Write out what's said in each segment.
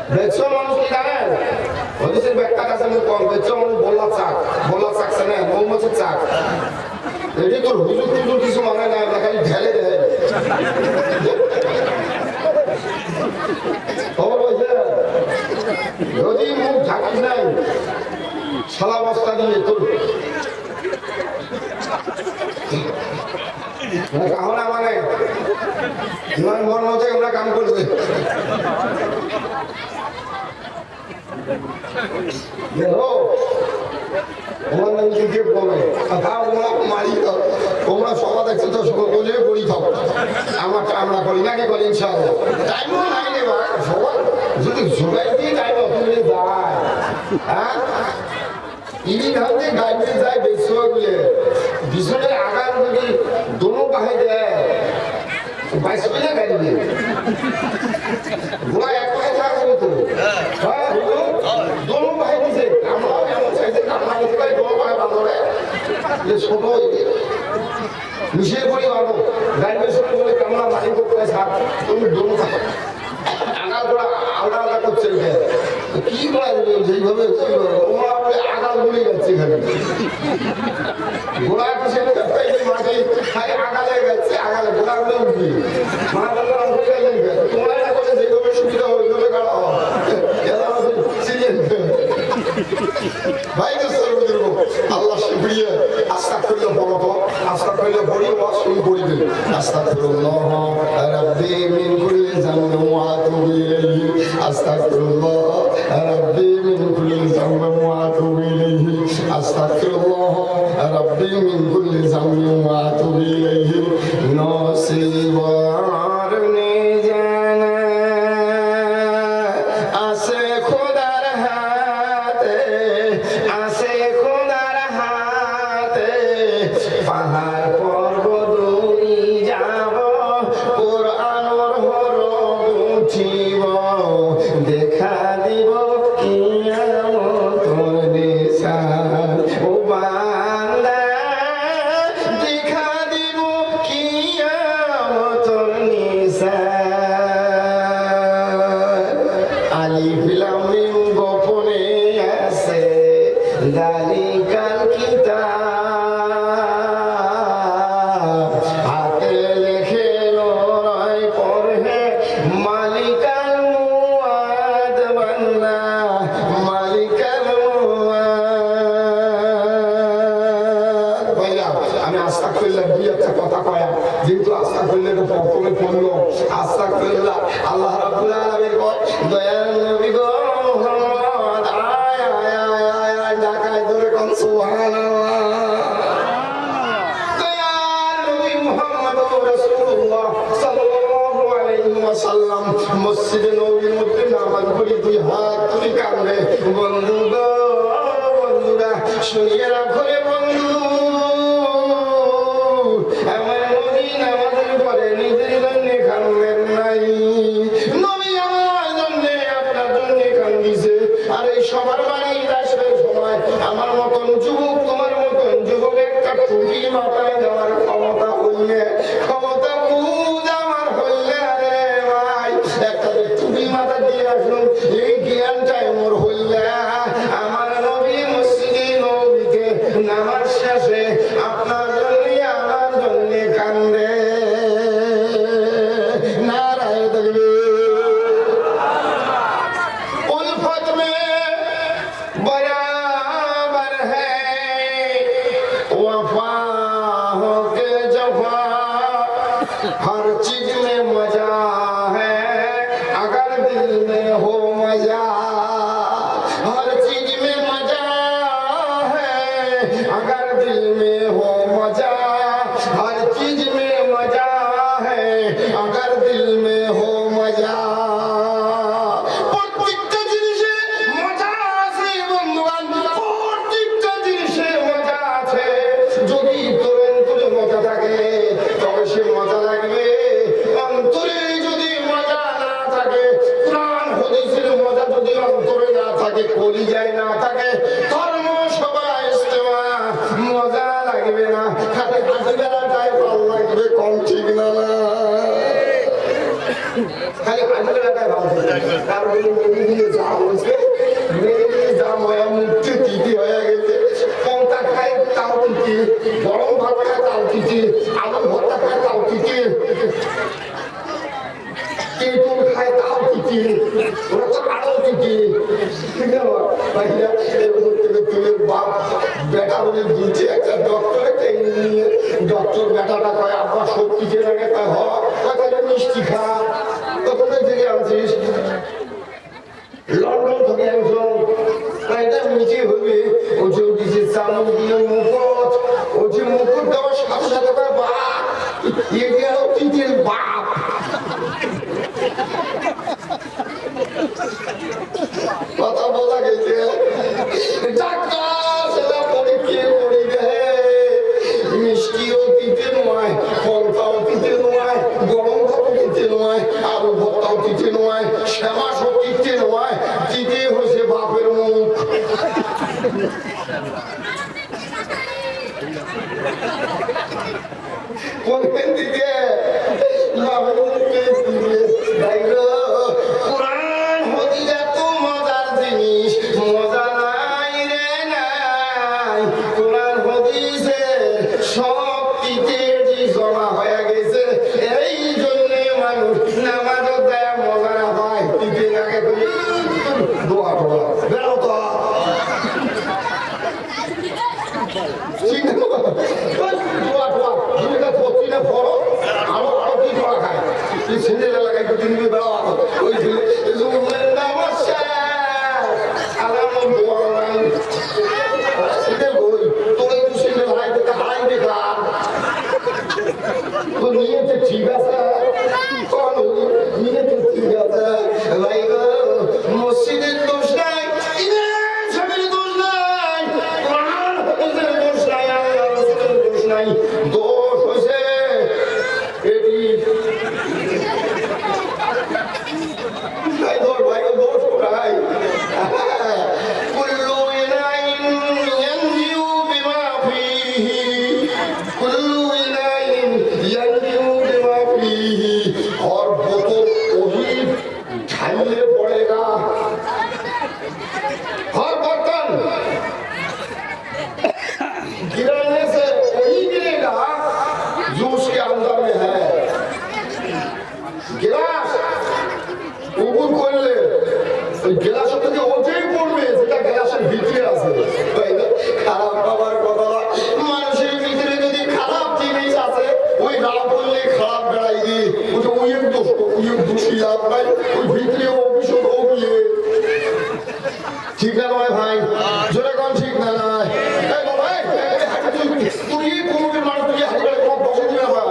বেচো মানুষ কি জানেন হদিসের ব্যাখ্যা কাছে আমি কম বেচো মানুষ বললা চাকছে না মৌমাছির চাক এটি তোর হুজুর টুজুর কিছু মানে না আমরা খালি ঢেলে দেয় খবর বলছে যদি মুখ ঢাকি নাই সালা বস্তা দিয়ে তোর কামনা মানে ইমান মন মতে আমরা কাম করছি তোমরা সবাই দেখছো তো বলে করি থাক আমার আমরা করি নাকি করি ইনশাআল্লাহ টাইমও নাই রে সবাই যদি সবাই দিয়ে টাইম অসুবিধে যায় হ্যাঁ ইনি ভাবতে গাইতে যায় বেসুয়াগুলো বিছনের আগার যদি দোনো পাহে দেয় বাইসবে না গাড়ি দিয়ে ঘোড়া এক পায়ে থাকবে তো হ্যাঁ দোনো পাহে দিছে আমরাও এমন চাইছে কামনা করতে পারি দোনো পাহে বাঁধবে ছোট মিশিয়ে করি বাঁধো গাড়ি বেসনে বলে কামনা মারি করতে সাপ তুমি দোনো থাকো আগাল ঘোড়া আলাদা আলাদা করছে কি করা যেইভাবে ওরা বলে আগাল বলে যাচ্ছে এখানে ঘোড়া কিসে মাঠে খাই আগালে গেছে আগালে ঘোড়া গুলো উঠবি মা বললাম তোমরা না করে যেভাবে সুবিধা হবে ওইভাবে গাড়া ভাই আল্লাহ শুকরিয়া আস্তাগফিরুল্লাহ বলো তো আস্তাগফিরুল্লাহ বলি ওয়াজ শুরু করে দিন আস্তাগফিরুল্লাহ রাব্বি মিন কুল্লি যামবিন ওয়া আতুবু ইলাইহি আস্তাগফিরুল্লাহ রাব্বি মিন কুল্লি যামবিন ওয়া আতুবু ইলাইহি আস্তাগফিরুল্লাহ রাব্বি মিন কুল্লি যামবিন ওয়া আতুবু ইলাইহি নসিবার নে জানা আসে খোদার হাতে আসে খোদার হাতে পাহাড় পর্বত দূরি যাব কোরআনের হরফ উঠিব দেখা দিব কিয়ামতের নিশান ও বান্দা দেখা দিব কিয়ামতের নিশান আলিফ লাম মিম গোপনে আছে দালিকাল কিতাব হাতে লেখে লড়াই পড়ে মালিকাল মুআদ বান্দা মালিকাল মুআদ ভাইরা আমি আস্তাগফিরুল্লাহ দুই একটা কথা কয়া যেহেতু আস্তাগফিরুল্লাহ প্রথমে পড়লো আস্তাগফিরুল্লাহ আল্লাহ রাব্বুল আলামিন দয়াল নবী গো মুহাম্মদ আয় আয় আয় আয় আয় ডাকায় ধরে কোন সুবহানাল্লাহ দয়াল নবী মুহাম্মদ রাসূলুল্লাহ সাল্লাল্লাহু আলাইহি ওয়াসাল্লাম মসজিদে নববীর মধ্যে নামাজ পড়ি দুই হাত তুলে কাঁদে বন্ধু গো বন্ধুরা শুনিয়ে রাখো রে বন্ধু আমার নবী নামাজের পরে নিজের জন্য কাঁদলেন নাই নবী আমার জন্য আপনার জন্য কান্দিছে আর এই সবার বাড়ি আসবে সময় আমার মতন যুবক তোমার মতন যুবক একটা টুপি মাথায় দেওয়ার ক্ষমতা হইলে ক্ষমতা বুঝ আমার হইলে রে ভাই একটা টুপি মাথা দিয়ে আসলো এই জ্ঞানটাই মোর হইলে আমার নবী মসজিদে নবীকে নামাজ শেষে আপনার জন্য আমার জন্য কান্দে নারায় দেখবে उल्फत में बराबर है वफा हो के जफा हर चीज में मजा है अगर दिल में हो मजा हर चीज में मजा है अगर दिल में हो मजा हर चीज में मजा है अगर दिल में हो मजा প্রত্যেকটা জিনিসে মজা আছে বন্ধুবান প্রত্যেকটা জিনিসে মজা আছে যদি তোর অন্তরে মজা থাকে তবে সে মজা লাগবে অন্তরে যদি মজা না থাকে কোরআন হাদিসের মজা যদি অন্তরে না থাকে কলিজায় না থাকে ধর্ম সভা ইজতেমা মজা লাগবে না খালি হাসি বেলাটাই ভালো লাগবে কম ঠিক না খালি হাসি বেলাটাই ভালো লাগবে তারপরে মেরে দিয়ে যা হয়েছে, মেরে দিয়ে যা ময়া মুক্তি তিথি হয়ে গেছে। পন্থা খায় তাও তিথি, গরম ভাত খায় তাও তিথি, আলু ভর্তা খায় তাও তিথি, তেঁতুল খায় তাও তিথি, ওরা তো আরো তিথি। তুলের বাপ বেটা বলে দিচ্ছে একটা ডক্টর, একটা ইঞ্জিনিয়ার। ডক্টর বেটাটা কয় আব্বা সত্যি যে লাগে কয় তাহলে মিষ্টি খা। তখন থেকে আনছিস লন্ডন থেকে একজন, এটা মিচে হবে। ও যে দিছে চামচ দিয়ে মুকুট, ও যে মুকুট দেওয়ার সাথে সাথে তার বাপ এটাও তিতির বাপ। কথা বলা গেছে ডাক্তার সেটা পরীক্ষা করি রে, মিষ্টিও তিতে নয়, ফলটাও তিতে নয়, গরম ভাতও তিতে নয়, আলু ভর্তাও তিতে নয়, শ্যামাসও তিতে নয়, তিতে হয়েছে বাপের মুখ। কোনদিন দিকে বাপের মুখে দিকে কোরআন হদিস এত মজার জিনিস, মজা নাই রে নাই। কোরআন হদিসে সব তিতে জমা হয়ে গেছে, এই জন্যে মানুষ নামাজও দেয় মজা না পায়। তিতে আগে দোয়া টোয়া বেরো তো দোয়া টোয়া দুইটা পড়ছি না পড়ো, আরো আরো কি করা খায় সিন্ডেলা লাগাই তিন বেড়া ওই নামাজ আলাম দোয়া নাই সিন্ডেল বই তোর একটু সিন্ডেল হারাইতে হারাইবে কার তো নিয়েছে ঠিক আছে, নিয়েছে ঠিক আছে ভাই গো। মসজিদের দোষ নাই, ইমাম সাহেবের দোষ নাই, কোরআন হাদিসের দোষ নাই, আল্লাহর রাসূলের দোষ নাই। দোষ হইছে এটি ভাই ভাই দোষ কোথায়? কুল্লু ইনাইন ইয়ানজিউ বিমা ফিহি, কুল্লু ইনাইন ইয়ানজিউ বিমা ফিহি। और बोतल वही ढालने पड़ेगा, हर बर्तन गिराने से वही गिरेगा जो उसके अंदर में है। गिलास উবুর করলে ওই গ্লাসের থেকে ওটাই পড়বে যেটা গ্লাসের ভিতরে আছে। খারাপ বাবার কথা, মানুষের ভিতরে যদি খারাপ জিনিস আছে ওই না বললে খারাপ বেড়াই দিয়ে ওটা ওইয়ের দোষ, ওইয়ের দোষী লাভ নাই, ওই ভিতরে অভিষেক অভিয়ে ঠিক না নয় ভাই? জোরে কোন ঠিক না নয়? তুই কোনোদিন মানুষ তুই হাতে করে তোমার বসে দিবে না ভাই।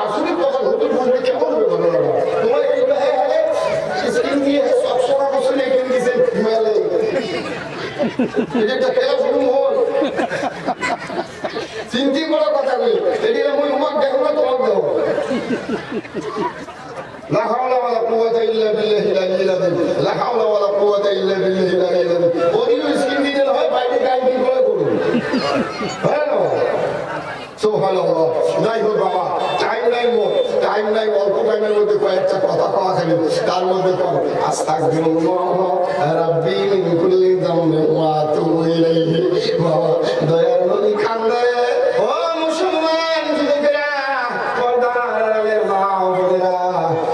আসলে কথা হতে বলবে কেমন হবে বলো না? তোমার এইগুলো স্কিন দিয়ে সবসময় বসে লেগে দিয়েছে মেলে, এটা একটা খেলা শুরু হল চিন্তি করার কথা নেই। এটি আমি তোমাকে দেখো না, তোমাকে দেবো লা হাওলা ওয়ালা কুওয়াতা ইল্লা বিল্লাহিল আলিয়্যিল আযীম, লা হাওলা ওয়ালা কুওয়াতা ইল্লা বিল্লাহিল আলিয়্যিল আযীম। ওদিকে স্কিন দিতে হয়, বাইরে গাইড করে করুন। হ্যালো সুবহানাল্লাহ। যাই হোক বাবা, টাইম নাই অল্প টাইমের মধ্যে কয়েকটা কথা কওয়া খালি। তার মধ্যে কম আস্তাগফিরুল্লাহ রাব্বি মিন কুল্লি যামবিন ওয়া আতুবু ইলাইহি। বাবা দয়ার নবী কান্দে, ও মুসলমান যুবকেরা, পর্দার মা বোনেরা,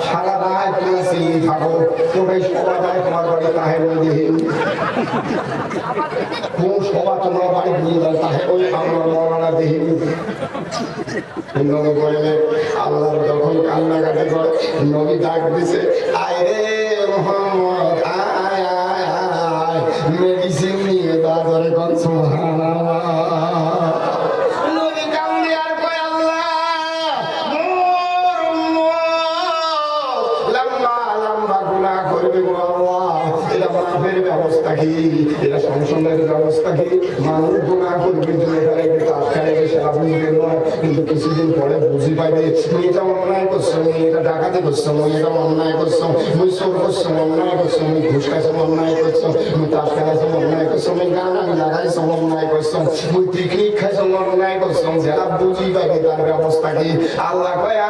সারা রাত ক্লাসে থাকো, তোমরা সবাই যায় তোমার বাড়ি তাহের মধ্যে কোন সভা তোমরা বাড়ি নিয়ে যাও তাহে ওই আমরা মরানা দেহি নবী বললেন, আল্লাহর যখন কান্নাকাটি করে নবী ডাক দিছে, আয় রে মুহাম্মদ আয় আয় আয়, মেডিসিন নিয়ে তারপরে কোন সুবহানাল্লাহ। নবী কান্দে আর কয়, আল্লাহ মোর উম্মত লম্বা লম্বা গুনাহ করবে গো আল্লাহ, এটা মাফের ব্যবস্থা কি, এটা সংশোধনের ব্যবস্থা কি? মানুষ গুনাহ করবে কিন্তু কিছুদিন পরে বুঝি পাইবে এটা অন্যায় করছে, এটা ডাকাতি ডাকাতি করছো, মুই এটা অন্যায় করছো, মুই চোর করছো, অন্যায় করছো, মুই ঘুষ খাইছো, অন্যায় করছো, মুই তাস খেলাইছো, অন্যায় করছো, মুই গানাবি লাগাইছো, অন্যায় করছো, মুই পিকনিক খাইছো, অন্যায় করছো। যারা বুঝি পাবে তার ব্যবস্থা কি? আল্লাহ কয়